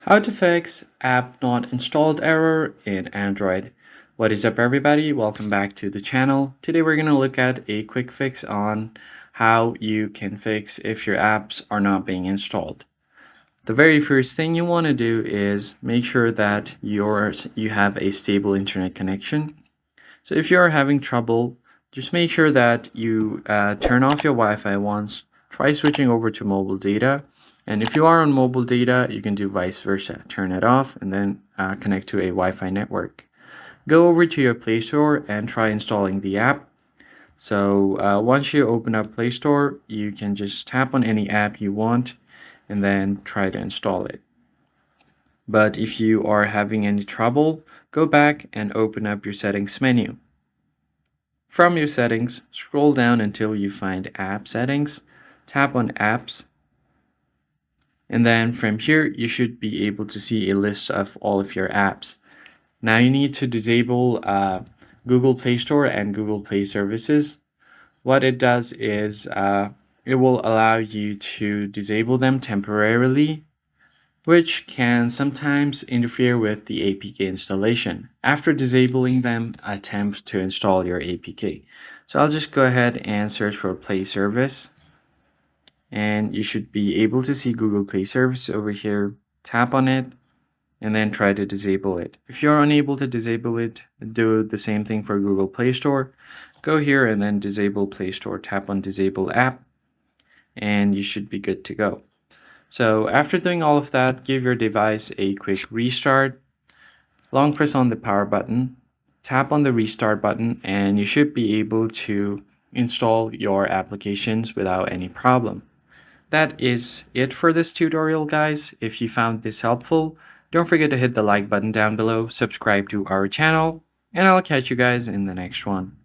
How to fix app not installed error in Android. What is up, everybody? Welcome back to the channel. Today we're going to look at a quick fix on how you can fix if your apps are not being installed. The very first thing you want to do is make sure that you have a stable internet connection. So if you're having trouble, just make sure that you turn off your Wi-Fi once, try switching over to mobile data, and if you are on mobile data, you can do vice versa. Turn it off and then connect to a Wi-Fi network. Go over to your Play Store and try installing the app. So once you open up Play Store, you can just tap on any app you want and then try to install it. But if you are having any trouble, go back and open up your settings menu. From your settings, scroll down until you find App Settings, tap on Apps, and then from here you should be able to see a list of all of your apps. Now you need to disable Google Play Store and Google Play services. What it does is it will allow you to disable them temporarily, which can sometimes interfere with the APK installation. After disabling them, attempt to install your APK. So I'll just go ahead and search for Play Service, and you should be able to see Google Play Service over here. Tap on it and then try to disable it. If you're unable to disable it, do the same thing for Google Play Store. Go here and then disable Play Store. Tap on Disable App and you should be good to go. So after doing all of that, give your device a quick restart. Long press on the power button, tap on the restart button, and you should be able to install your applications without any problem. That is it for this tutorial, guys. If you found this helpful, don't forget to hit the like button down below, subscribe to our channel, and I'll catch you guys in the next one.